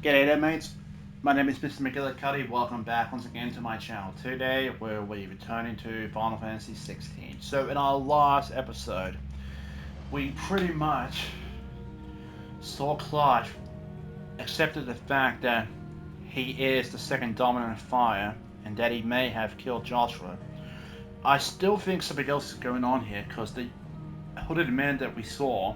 G'day there mates, my name is Mr. Magilla-cutti. Welcome back once again to my channel. Today we're returning to Final Fantasy 16. So in our last episode, we pretty much saw Clive accepted the fact that he is the second dominant fire and that he may have killed Joshua. I still think something else is going on here because the hooded man that we saw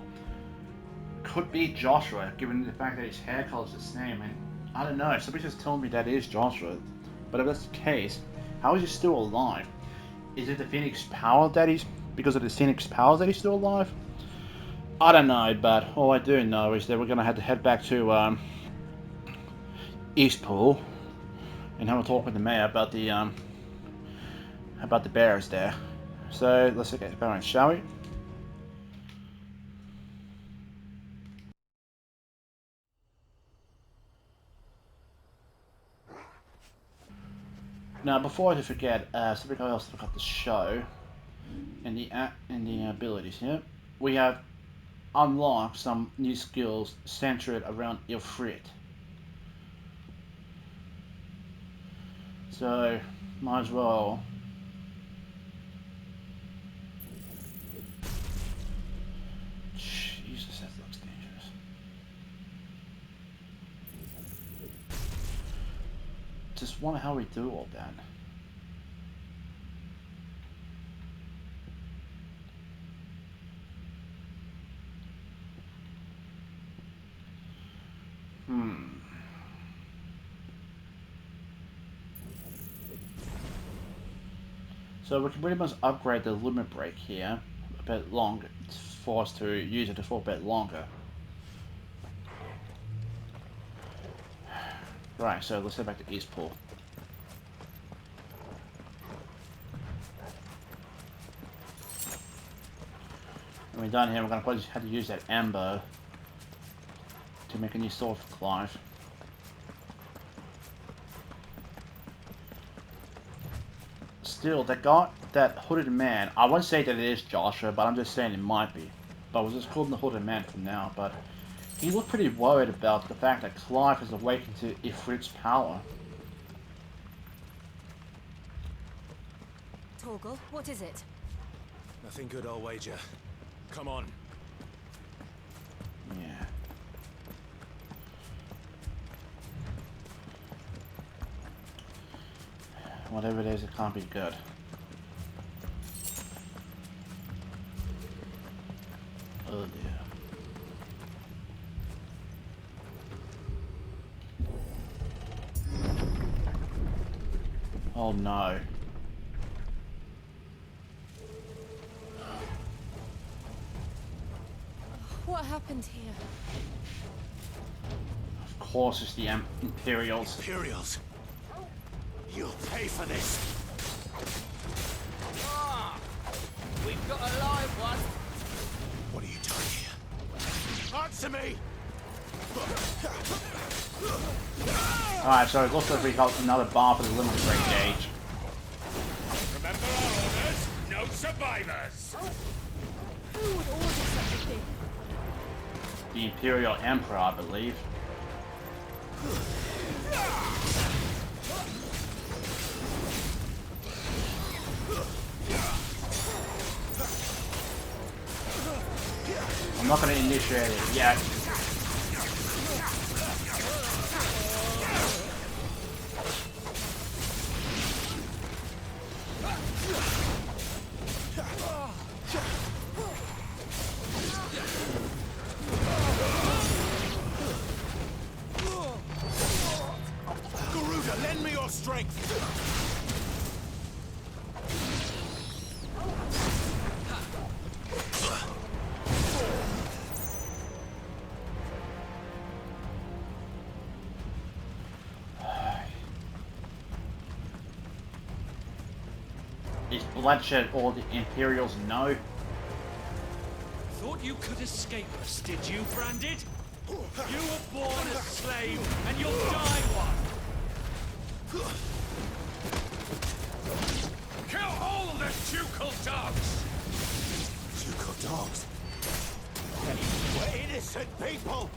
could be Joshua, given the fact that his hair color is the same, and I don't know, somebody just told me that is Joshua. But if that's the case, how is he still alive? Is it the Phoenix power that he's, because of the Phoenix powers that he's still alive? I don't know, but all I do know is that we're gonna have to head back to Eastpool and have a talk with the mayor about the bears there. So let's get going, shall we? Now, before I forget, something else to look at the show and the abilities here. We have unlocked some new skills centered around Ifrit. So, might as well. Jesus, that looks dangerous. Just wonder how we do all that. So we can pretty much upgrade the limit break here a bit longer, for us to use it for a bit longer. Right, so let's head back to Eastpool. When we're done here, we're going to probably have to use that amber to make a new sword for Clive. Still, that hooded man, I won't say that it is Joshua, but I'm just saying it might be. But we'll just call him the hooded man for now, but he looked pretty worried about the fact that Clive has awakened to Ifrit's power. Torgal, what is it? Nothing good, I'll wager. Come on. Yeah. Whatever it is, it can't be good. Oh dear. Oh no. What happened here? Of course it's the Imperials. Imperials! You'll pay for this! Ah, we've got a live one. What are you doing here? Answer me! Alright, so it looks like we got another bar for the limit break gauge. Remember our orders? No survivors! Who would order such a thing? The Imperial Emperor, I believe. I'm not going to initiate it yet. Garuda, lend me your strength! Is bloodshed all the Imperials know? Thought you could escape us, did you, Branded? You were born a slave, and you'll die one! Kill all the ducal dogs! Ducal dogs? We're innocent people!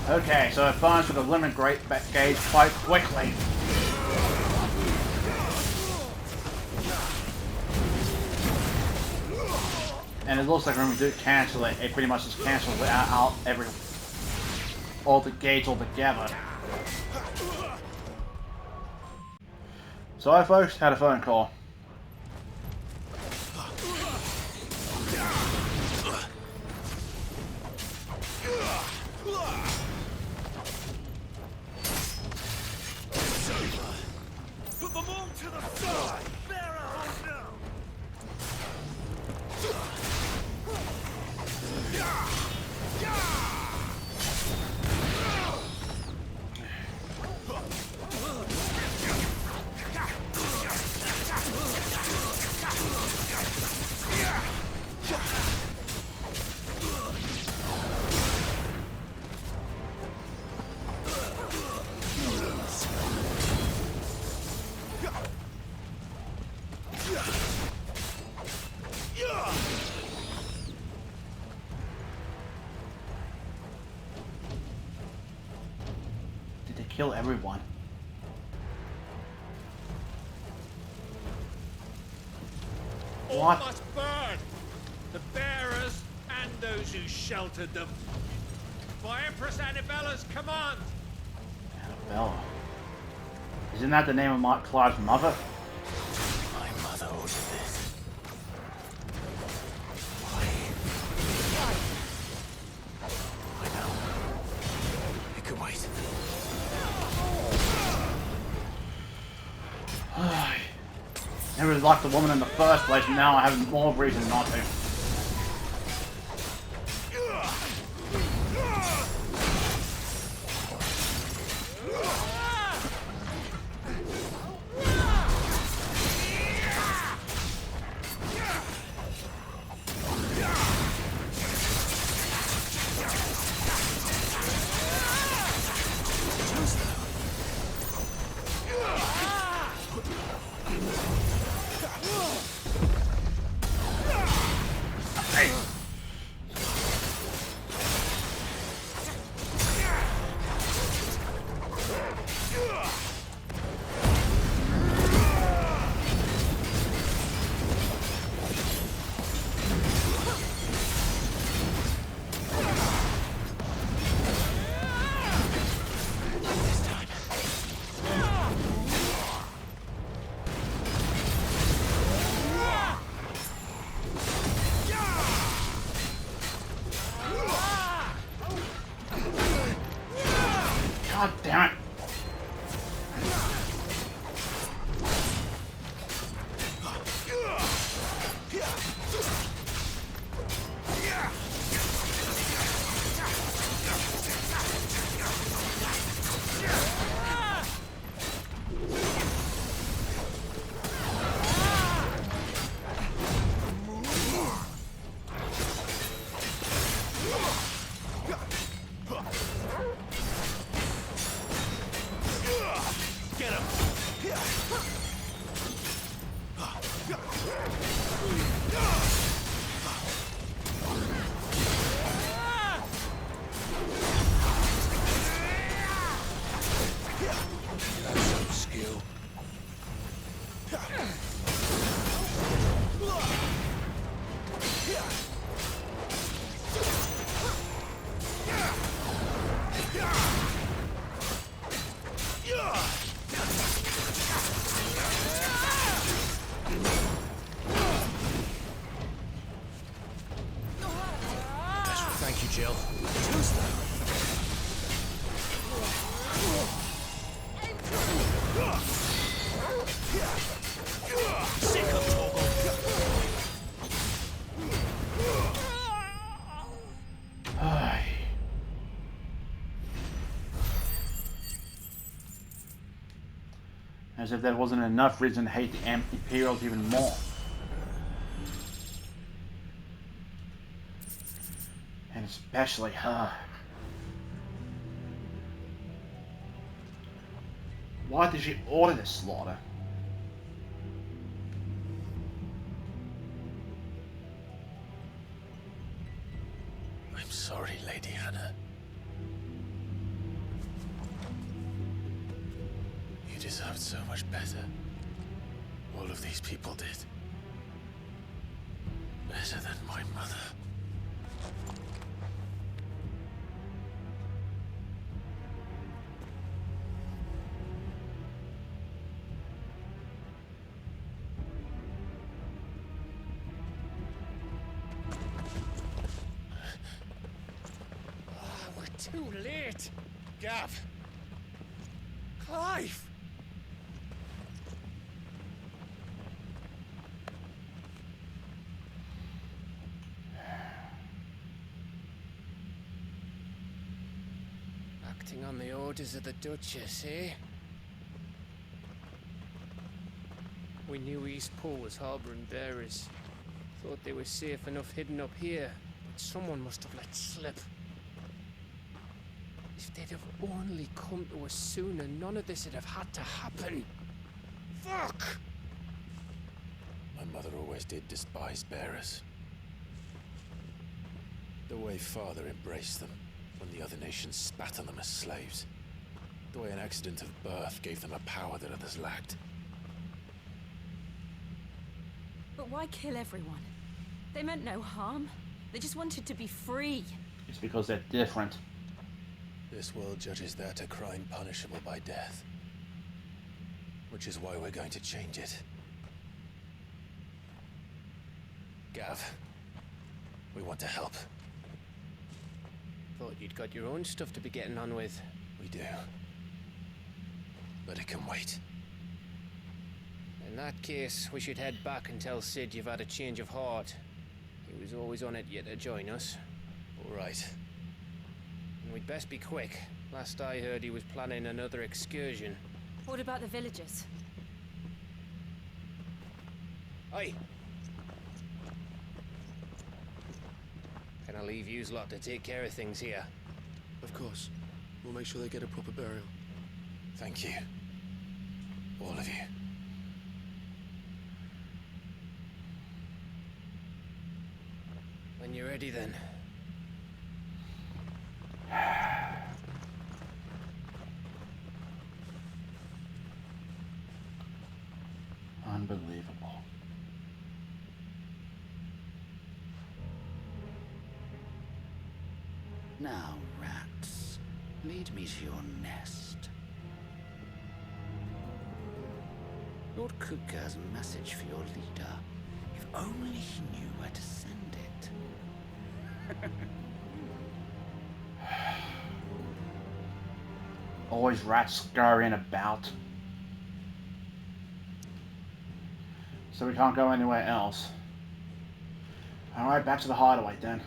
Okay, so it burns with a limit gauge quite quickly. And it looks like when we do cancel it, it pretty much just cancels it out all the gauge altogether. So I folks had a phone call. Put them all to the side! Bear a hold now! Did they kill everyone? All What? must burn! The bearers and those who sheltered them. By Empress Annabella's command! Annabella. Isn't that the name of Clive's mother? My mother ordered this. I know. It could wait. Never really liked the woman in the first place, and now I have more reason not to. God damn it. you, Jill. Too slow. Sick of Toggle. Ay. As if that wasn't enough reason to hate the Imperials even more. And especially her. Why did she order this slaughter? I'm sorry, Lady Hannah. You deserved so much better. All of these people did. Better than my mother. Too late! Gav! Clive! Acting on the orders of the Duchess, eh? We knew Eastport was harbouring bearers. Thought they were safe enough hidden up here, but someone must have let slip. If they'd have only come to us sooner, none of this would have had to happen. Fuck! My mother always did despise bearers. The way Father embraced them, when the other nations spat on them as slaves. The way an accident of birth gave them a power that others lacked. But why kill everyone? They meant no harm. They just wanted to be free. It's because they're different. This world judges that a crime punishable by death. Which is why we're going to change it. Gav, we want to help. Thought you'd got your own stuff to be getting on with. We do. But it can wait. In that case, we should head back and tell Sid you've had a change of heart. He was always on it yet to join us. All right. And we'd best be quick. Last I heard, he was planning another excursion. What about the villagers? Aye. Can I leave yous lot to take care of things here? Of course. We'll make sure they get a proper burial. Thank you. All of you. When you're ready, then. Unbelievable. Now, rats, lead me to your nest. Lord Kupka has a message for your leader. If only he knew where to send it. Always rats scurrying about. So we can't go anywhere else. Alright, back to the hideaway then.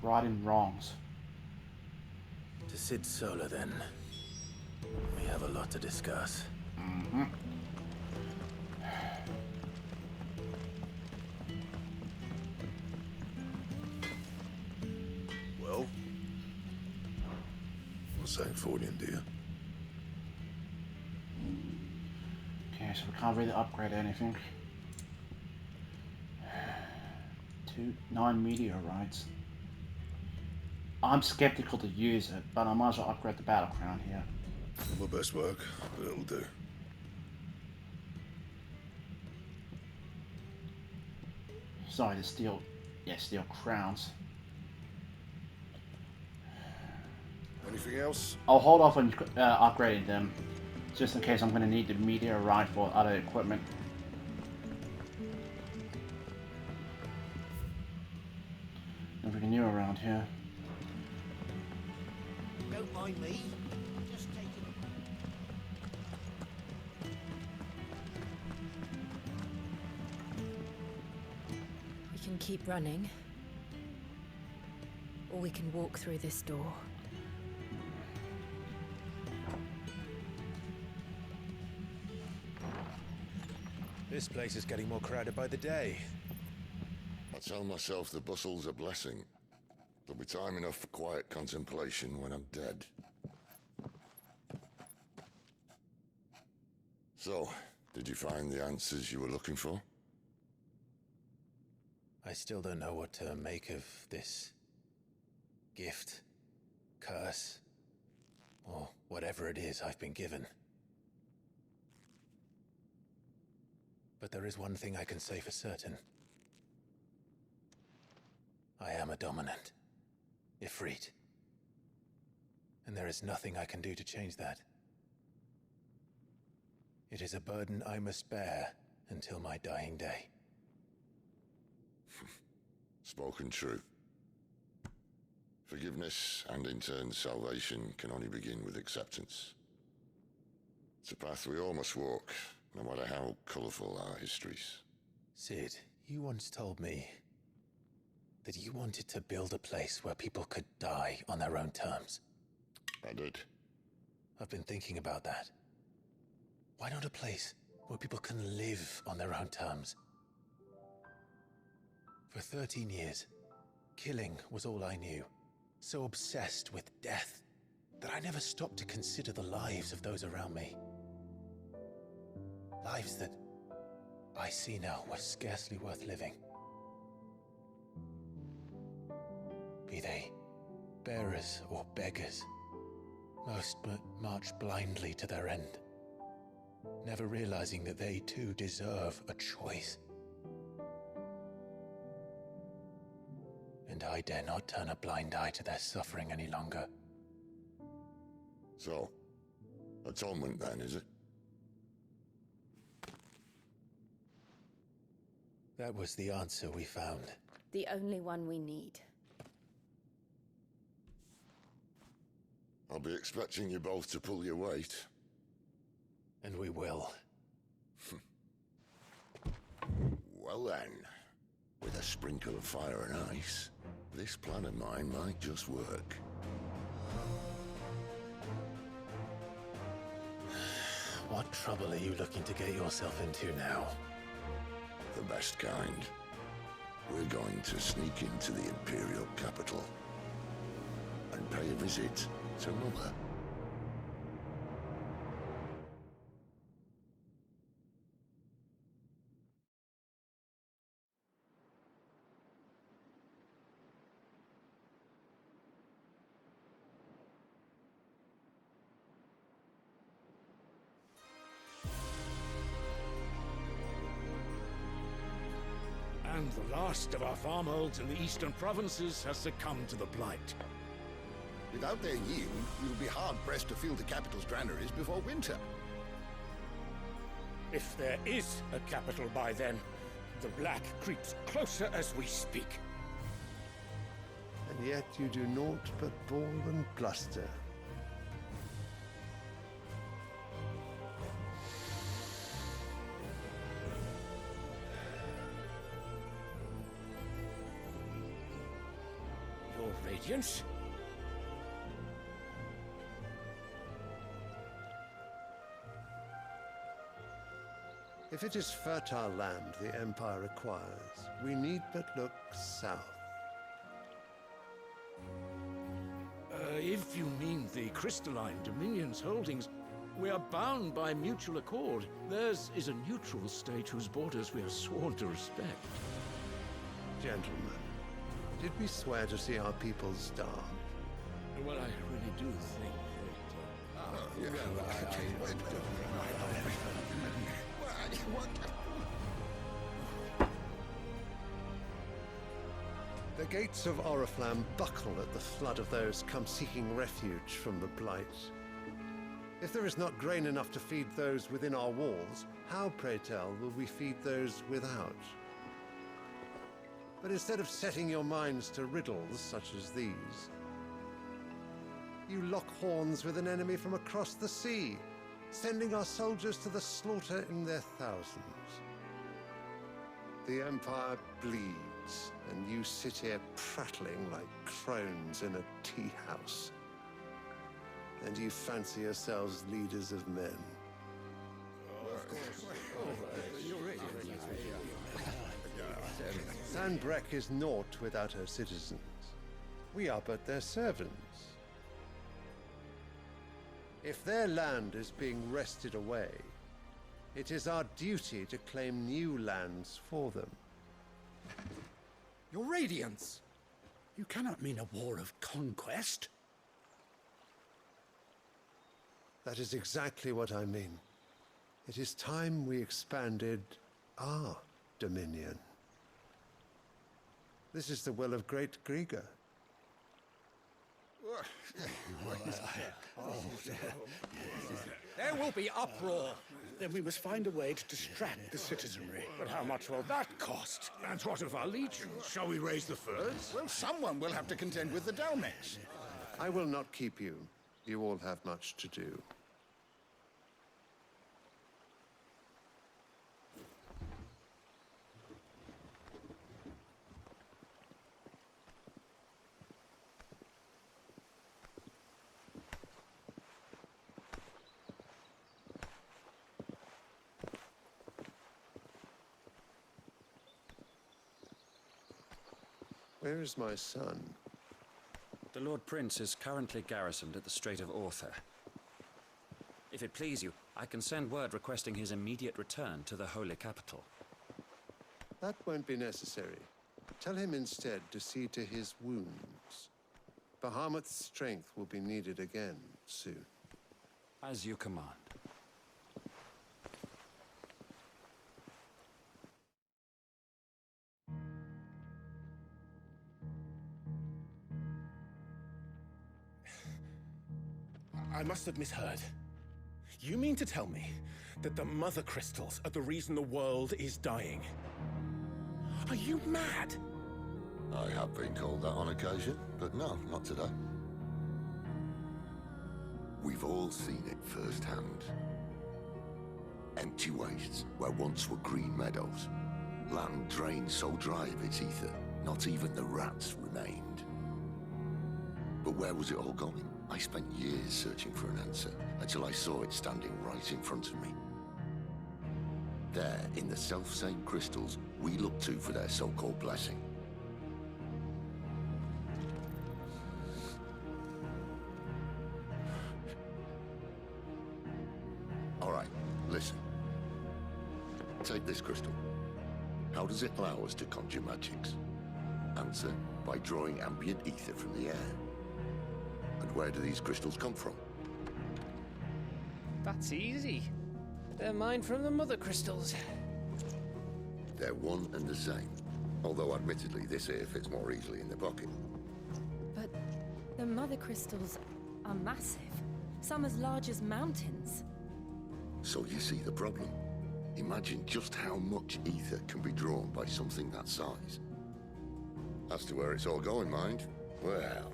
Righting wrongs. To Sid Solar, then. We have a lot to discuss. Mm-hmm. Well, what's that for you, dear? Okay, so we can't really upgrade anything. 9 meteorites. I'm skeptical to use it, but I might as well upgrade the battle crown here. Not my best work, but it'll do. Sorry, the steel crowns. Anything else? I'll hold off on upgrading them just in case I'm going to need the meteor rifle or other equipment. Nothing new around here. Don't mind me. Just take it. We can keep running. Or we can walk through this door. This place is getting more crowded by the day. I tell myself the bustle's a blessing. There'll be time enough for quiet contemplation when I'm dead. So, did you find the answers you were looking for? I still don't know what to make of this gift, curse, or whatever it is I've been given. But there is one thing I can say for certain. I am a dominant, Ifrit. And there is nothing I can do to change that. It is a burden I must bear until my dying day. Spoken true. Forgiveness, and in turn salvation, can only begin with acceptance. It's a path we all must walk, no matter how colourful our histories. Sid, you once told me that you wanted to build a place where people could die on their own terms. I did. I've been thinking about that. Why not a place where people can live on their own terms? For 13 years, killing was all I knew. So obsessed with death that I never stopped to consider the lives of those around me. Lives that I see now were scarcely worth living. Be they bearers or beggars, most march blindly to their end, never realizing that they too deserve a choice. And I dare not turn a blind eye to their suffering any longer. So, atonement then, is it? That was the answer we found. The only one we need. I'll be expecting you both to pull your weight. And we will. Well then, with a sprinkle of fire and ice, this plan of mine might just work. What trouble are you looking to get yourself into now? The best kind. We're going to sneak into the Imperial capital and pay a visit to Mother. And the last of our farmholds in the eastern provinces has succumbed to the blight. Without their yield, we'll be hard-pressed to fill the capital's granaries before winter. If there is a capital by then, the black creeps closer as we speak. And yet you do naught but bawl and bluster. Your Radiance? If it is fertile land the Empire requires, we need but look south. If you mean the crystalline Dominion's holdings, we are bound by mutual accord. Theirs is a neutral state whose borders we are sworn to respect. Gentlemen, did we swear to see our people starve? Well, I really do think that... The gates of Oriflamme buckle at the flood of those come seeking refuge from the Blight. If there is not grain enough to feed those within our walls, how, pray tell, will we feed those without? But instead of setting your minds to riddles such as these, you lock horns with an enemy from across the sea, sending our soldiers to the slaughter in their thousands. The Empire bleeds, and you sit here prattling like crones in a tea house. And you fancy yourselves leaders of men. Sanbreque is naught without her citizens. We are but their servants. If their land is being wrested away, it is our duty to claim new lands for them. Your Radiance! You cannot mean a war of conquest. That is exactly what I mean. It is time we expanded our dominion. This is the will of great Grieger. There will be uproar. Then we must find a way to distract the citizenry. But how much will that cost? And what of our legions? Shall we raise the furs? Well, someone will have to contend with the Daleks. I will not keep you. You all have much to do. Where is my son? The Lord Prince is currently garrisoned at the Strait of Author. If it please you, I can send word requesting his immediate return to the Holy Capital. That won't be necessary. Tell him instead to see to his wounds. Bahamut's strength will be needed again soon. As you command. I must have misheard. You mean to tell me that the Mother Crystals are the reason the world is dying? Are you mad? I have been called that on occasion, but no, not today. We've all seen it firsthand. Empty wastes where once were green meadows. Land drained so dry of its ether, not even the rats remained. But where was it all going? I spent years searching for an answer, until I saw it standing right in front of me. There, in the self-same crystals we look to for their so-called blessing. All right, listen. Take this crystal. How does it allow us to conjure magics? Answer, by drawing ambient ether from the air. And where do these crystals come from? That's easy. They're mine from the Mother Crystals. They're one and the same. Although admittedly this here fits more easily in the pocket. But the Mother Crystals are massive. Some as large as mountains. So you see the problem. Imagine just how much ether can be drawn by something that size. As to where it's all going, mind? Well,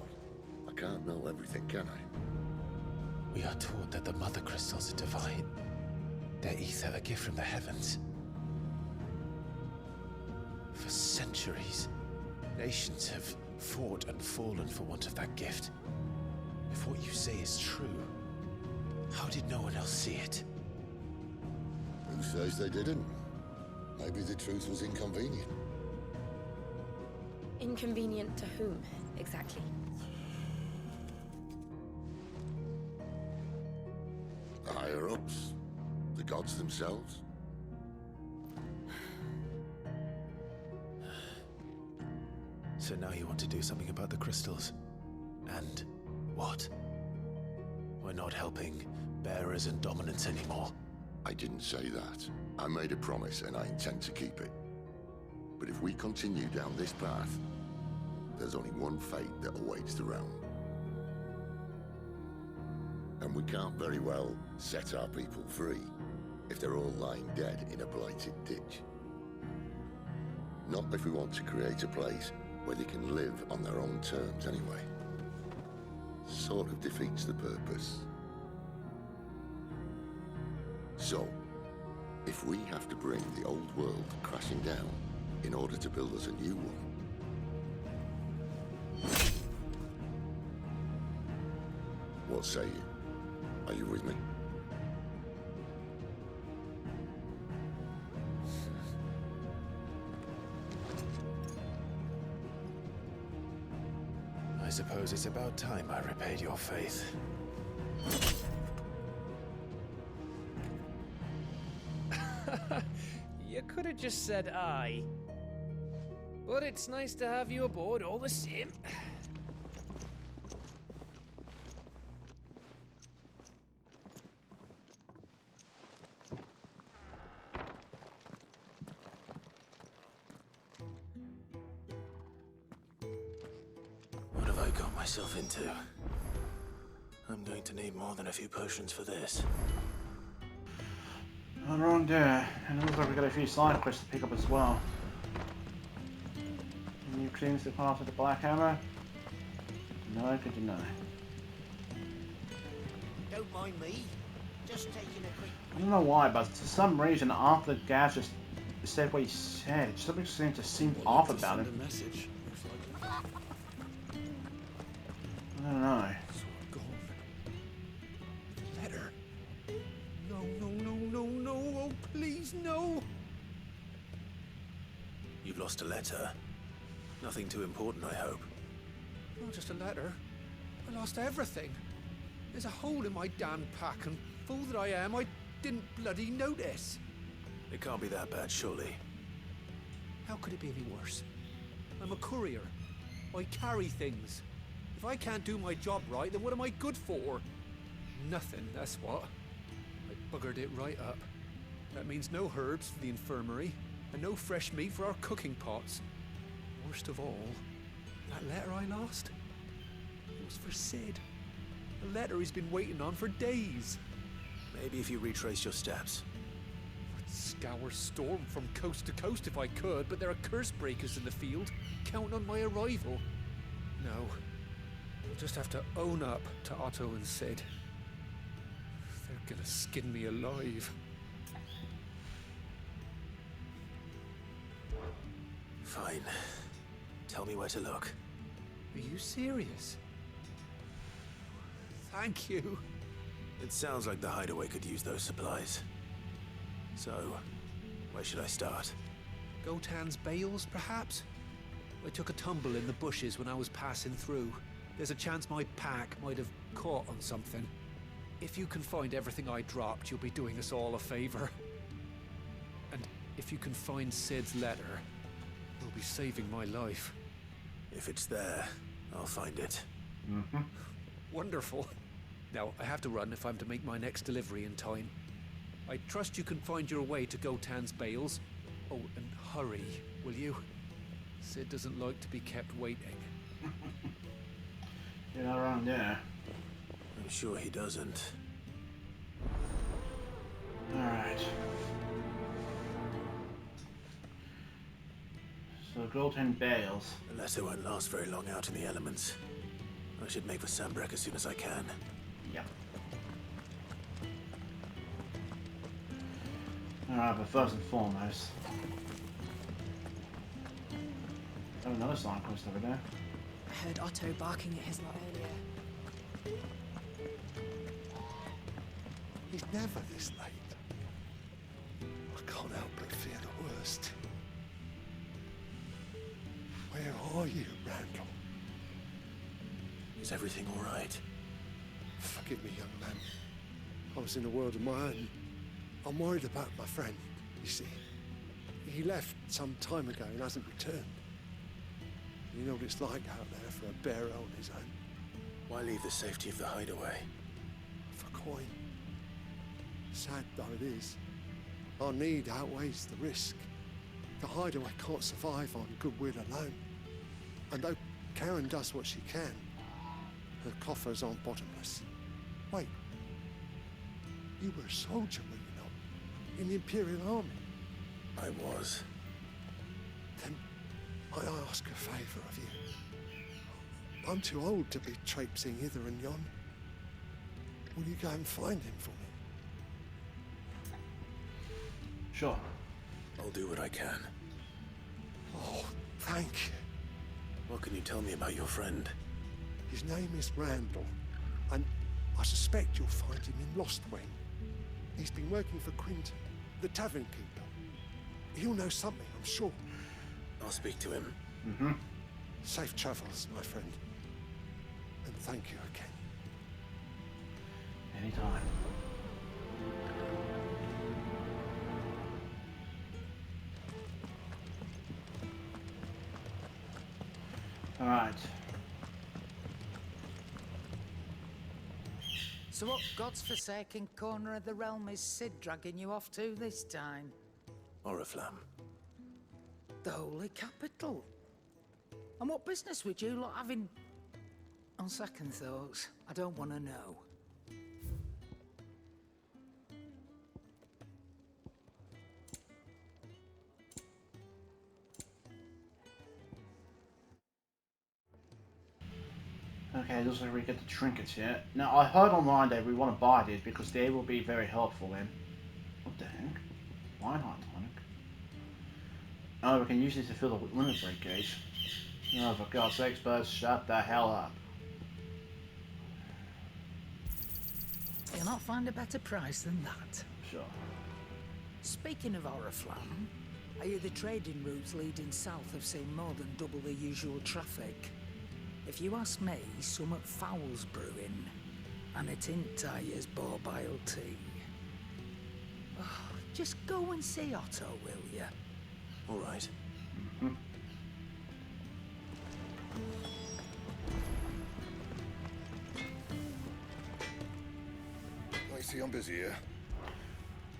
I can't know everything, can I? We are taught that the Mother Crystals are divine. Their ether a gift from the heavens. For centuries, nations have fought and fallen for want of that gift. If what you say is true, how did no one else see it? Who says they didn't? Maybe the truth was inconvenient. Inconvenient to whom, exactly? The higher-ups? The gods themselves? So now you want to do something about the crystals. And what? We're not helping bearers and dominants anymore. I didn't say that. I made a promise and I intend to keep it. But if we continue down this path, there's only one fate that awaits the realm. And we We can't very well set our people free if they're all lying dead in a blighted ditch. Not if we want to create a place where they can live on their own terms anyway. Sort of defeats the purpose. So, if we have to bring the old world crashing down in order to build us a new one, what say you? Are you with me? I suppose it's about time I repaid your faith. You could have just said aye. But it's nice to have you aboard all the same. What have I got myself into? I'm going to need more than a few potions for this. All wrong there, and it looks like we got a few side quests to pick up as well. New cleans the path of the Black Hammer. No, could you know? Don't mind me. Just taking a quick... I don't know why, but for some reason after Gaz just said what he said, something seemed to seem off about it. Message. I don't know. Letter. No, no, no, no, no. Oh, please, no. You've lost a letter. Nothing too important, I hope. Not just a letter. I lost everything. There's a hole in my damn pack, and fool that I am, I didn't bloody notice. It can't be that bad, surely. How could it be any worse? I'm a courier. I carry things. If I can't do my job right, then what am I good for? Nothing, that's what. I buggered it right up. That means no herbs for the infirmary, and no fresh meat for our cooking pots. Worst of all, that letter I lost, it was for Sid. A letter he's been waiting on for days. Maybe if you retrace your steps. I'd scour Storm from coast to coast if I could, but there are curse breakers in the field, counting on my arrival. No, I'll just have to own up to Otto and Sid. They're gonna skin me alive. Fine. Tell me where to look. Are you serious? Thank you. It sounds like the hideaway could use those supplies. So, where should I start? Gotan's bales, perhaps? I took a tumble in the bushes when I was passing through. There's a chance my pack might have caught on something. If you can find everything I dropped, you'll be doing us all a favor. And if you can find Sid's letter, you'll be saving my life. If it's there, I'll find it. Mm-hmm. Wonderful. Now, I have to run if I'm to make my next delivery in time. I trust you can find your way to Gotan's bales. Oh, and hurry, will you? Sid doesn't like to be kept waiting. You're not wrong there. I'm sure he doesn't. Alright. So Golden Bales. The letter won't last very long out in the elements. I should make for Sambrek as soon as I can. Yep. Alright, but first and foremost... Oh, another sign quest over there. I heard Otto barking at his lot earlier. He's never this late. I can't help but fear the worst. Where are you, Randall? Is everything all right? Forgive me, young man. I was in a world of my own. I'm worried about my friend, you see. He left some time ago and hasn't returned. You know what it's like out there for a bearer on his own. Why leave the safety of the hideaway? For coin. Sad though it is, our need outweighs the risk. The hideaway can't survive on goodwill alone. And though Karen does what she can, her coffers aren't bottomless. Wait, You were a soldier, were you not? In the Imperial Army? I was. Then I ask a favour of you. I'm too old to be traipsing hither and yon. Will you go and find him for me? Sure. I'll do what I can. Oh, thank you. What can you tell me about your friend? His name is Randall, and I suspect you'll find him in Lostwing. He's been working for Quinton, the tavern keeper. He'll know something, I'm sure. I'll speak to him. Mm-hmm. Safe travels, my friend. And thank you again. Anytime. Alright. So what God's forsaken corner of the realm is Sid dragging you off to this time? Oriflamme. The Holy Capital. And what business would you lot have in... On second thoughts, I don't want to know. Okay, looks like we get the trinkets here. Now, I heard online that we want to buy these because they will be very helpful in... What the heck? Reinhardt tonic. Oh, we can use these to fill the limit break gauge. Oh, for God's sakes, birds, shut the hell up. You'll not find a better price than that. Sure. Speaking of Oriflamme, I hear the trading routes leading south have seen more than double the usual traffic. If you ask me, summat foul's brewing, and it ain't tires borbile tea. Oh, just go and see Otto, will you? All right. Mm-hmm. I see I'm busy here.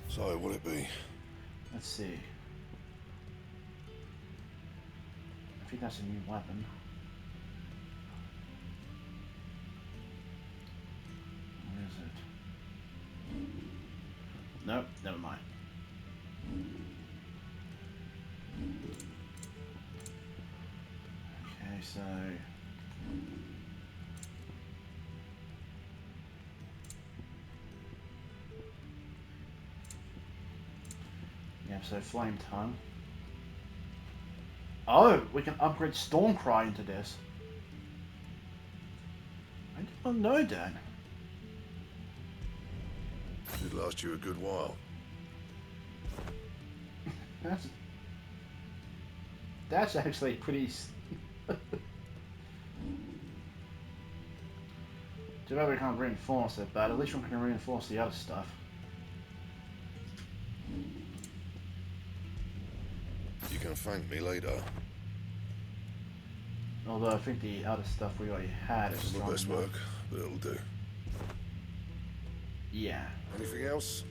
So, what'll it be? Let's see. I think that's a new weapon. Where is it? Nope, never mind. Okay, so... Yeah, so Flame Tongue. Oh, we can upgrade Stormcry into this. I did not know that. Should last you a good while. That's actually pretty... Too bad we can't reinforce it, but at least we can reinforce the other stuff. You can thank me later. Although I think the other stuff we already had is It's not strong the best enough. work, but it'll do. Yeah. Anything else?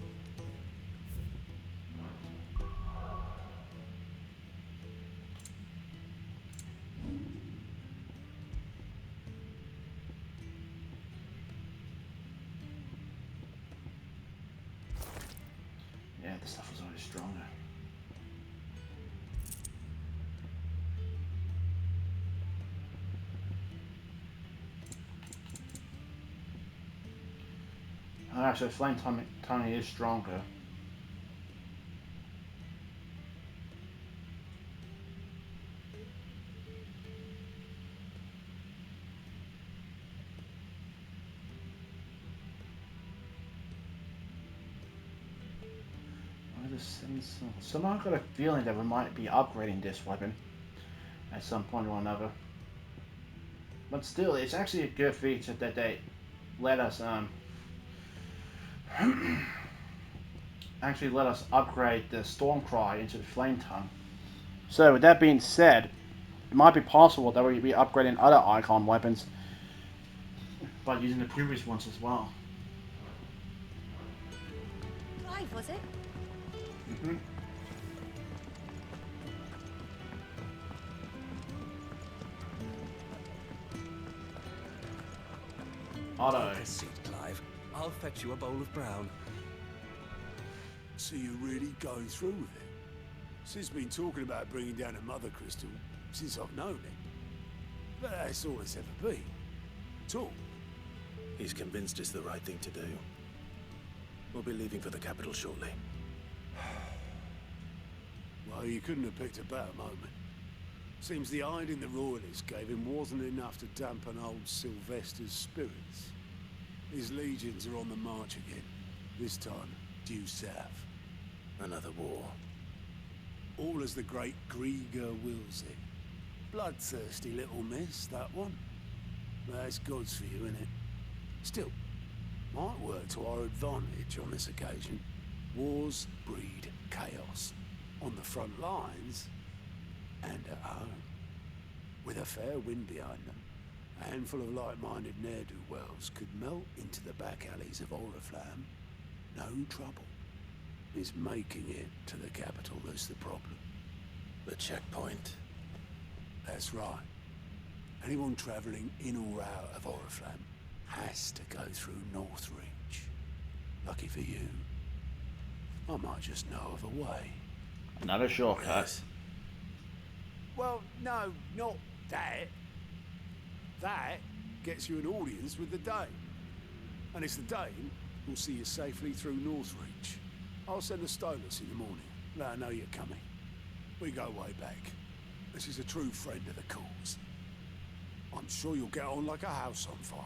Yeah, the stuff was already stronger. Oh, actually, Flame Tongue is stronger. Somehow I got a feeling that we might be upgrading this weapon at some point or another. But still, it's actually a good feature that they let us actually let us upgrade the Stormcry into the Flame Tongue. So with that being said, it might be possible that we be upgrading other Icon weapons by using the previous ones as well. Clive, was it? Mm-hmm. Otto. Take a seat, Clive. I'll fetch you a bowl of brown. So you're really going through with it? Sis been talking about bringing down a mother crystal since I've known it. But that's all it's ever been. Talk. He's convinced it's the right thing to do. We'll be leaving for the capital shortly. Well, you couldn't have picked a better moment. Seems the hiding the royalists gave him wasn't enough to dampen old Sylvester's spirits. His legions are on the march again. This time, due south. Another war. All as the great Grieger wills it. Bloodthirsty little miss, that one. That's God's for you, innit? Still, might work to our advantage on this occasion. Wars breed chaos. On the front lines, and at home. With a fair wind behind them, a handful of like-minded ne'er-do-wells could melt into the back alleys of Oriflamme. No trouble. It's making it to the capital that's the problem. The checkpoint. That's right. Anyone travelling in or out of Oriflamme has to go through Northreach. Lucky for you, I might just know of a way. Not a shortcut. Yes. Well, no, not that. That gets you an audience with the Dane. And it's the Dane who'll see you safely through Northreach. I'll send a Stolas in the morning. Let her know you're coming. We go way back. This is a true friend of the cause. I'm sure you'll get on like a house on fire.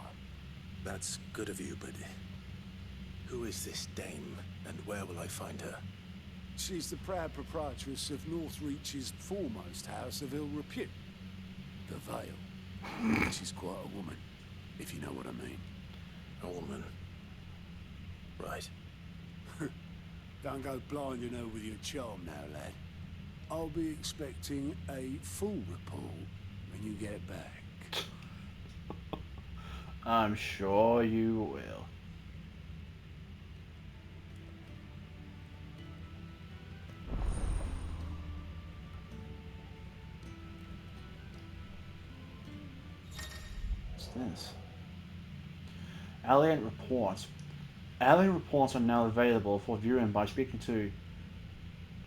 That's good of you, but who is this dame, and where will I find her? She's the proud proprietress of Northreach's foremost house of ill repute, the Vale. She's quite a woman, if you know what I mean. A woman. Right. Don't go blinding her with your charm now, lad. I'll be expecting a full report when you get back. I'm sure you will. This. Alien reports. Alien reports are now available for viewing by speaking to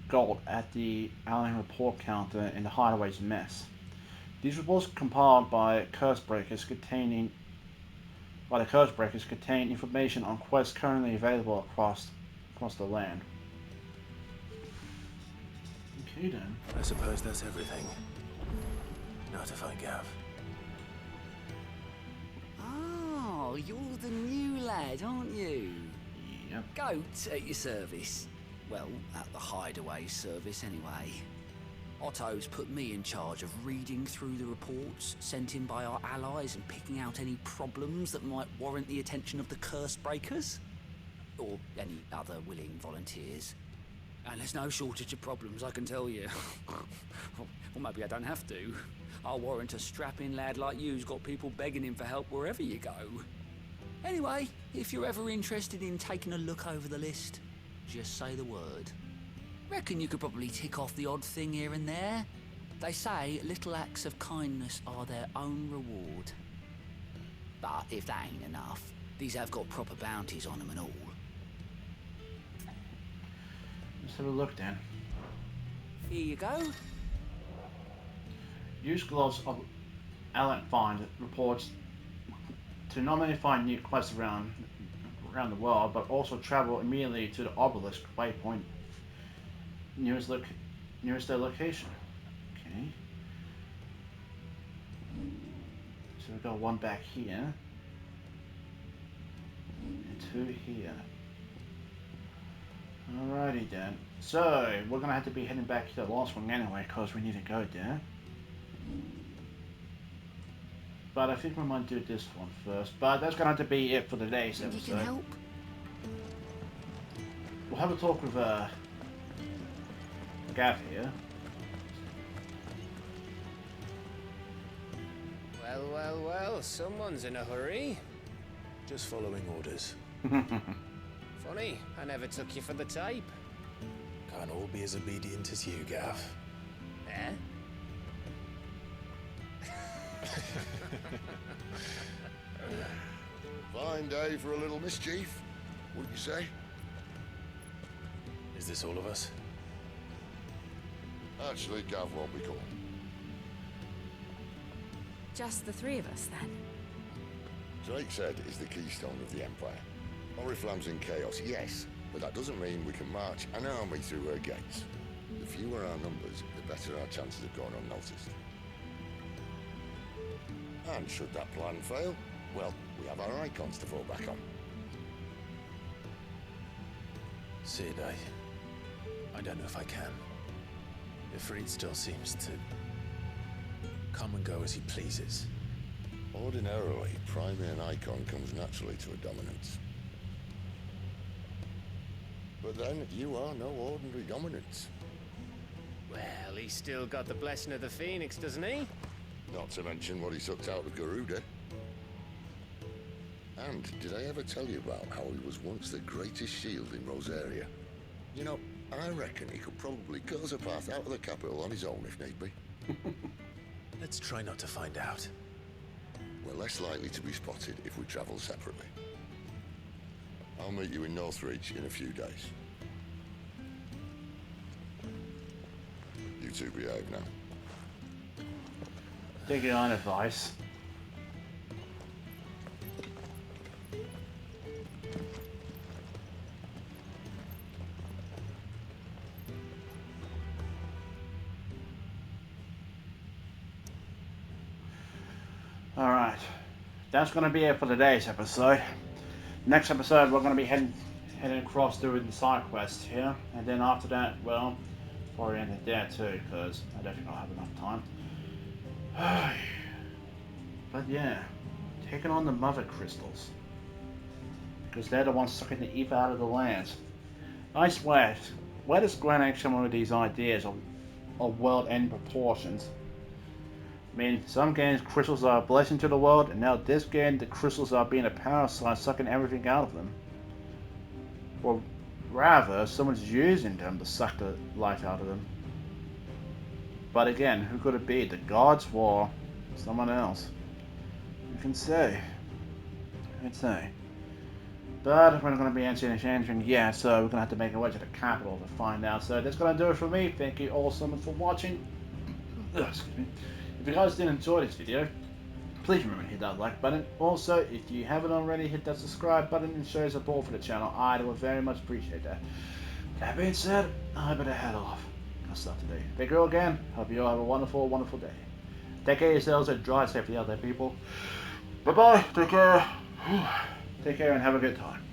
Gold at the Alien report counter in the Hideaway's mess. These reports compiled by the Cursebreakers contain information on quests currently available across the land. Okay then. I suppose that's everything. Now to find Gav. Oh, you're the new lad, aren't you? Yep. Goat at your service. Well, at the Hideaway service anyway. Otto's put me in charge of reading through the reports sent in by our allies and picking out any problems that might warrant the attention of the Cursebreakers. Or any other willing volunteers. And there's no shortage of problems, I can tell you. Well, maybe I don't have to. I'll warrant a strapping lad like you's got people begging him for help wherever you go. Anyway, if you're ever interested in taking a look over the list, just say the word. Reckon you could probably tick off the odd thing here and there. They say little acts of kindness are their own reward. But if that ain't enough, these have got proper bounties on them and all. Let's have a look then. Here you go. Use gloves of Alien Find reports to not only find new quests around the world, but also travel immediately to the obelisk waypoint nearest their location. Okay. So we've got one back here and two here. Alrighty then. So we're gonna have to be heading back to the last one anyway, because we need to go there. But I think we might do this one first. But that's gonna have to be it for today's episode. You can help. We'll have a talk with Gav here. Well, well, well, someone's in a hurry. Just following orders. Funny, I never took you for the type. Can't all be as obedient as you, Gav. Eh? Fine day for a little mischief, wouldn't you say? Is this all of us? Actually, Gav won't be called. Just the three of us, then? Drake said is the keystone of the Empire. Oriflamme's in chaos, yes, but that doesn't mean we can march an army through her gates. The fewer our numbers, the better our chances of going unnoticed. And should that plan fail, well, we have our icons to fall back on. Sid, I don't know if I can. Ifrit still seems to come and go as he pleases. Ordinarily, priming an icon comes naturally to a dominance. But then, you are no ordinary dominance. Well, he's still got the blessing of the Phoenix, doesn't he? Not to mention what he sucked out of Garuda. And did I ever tell you about how he was once the greatest shield in Rosaria? You know, I reckon he could probably cut us a path out of the capital on his own if need be. Let's try not to find out. We're less likely to be spotted if we travel separately. I'll meet you in Northreach in a few days. You two behave now. Take your own advice. Alright, that's going to be it for today's episode. Next episode we're going to be heading across doing the side quest here, and then after that, well, probably end it there too, because I don't think I'll have enough time. But yeah, taking on the mother crystals, because they're the ones sucking the ether out of the land. I swear, where does Granite come up with these ideas of world-end proportions? I mean, some games crystals are a blessing to the world, and now this game the crystals are being a parasite sucking everything out of them. Or rather, someone's using them to suck the life out of them. But again, who could it be? The gods or someone else? Who can say? Who can say? But we're not going to be answering yet, so we're going to have to make our way to the capital to find out. So that's going to do it for me. Thank you all so much for watching. Excuse me. If you guys did enjoy this video, please remember to hit that like button. Also, if you haven't already, hit that subscribe button and show your support for the channel. I would very much appreciate that. That being said, I better head off. Got stuff to do. Thank you all again. Hope you all have a wonderful, wonderful day. Take care of yourselves and drive safely out there, people. Bye-bye. Take care. Take care and have a good time.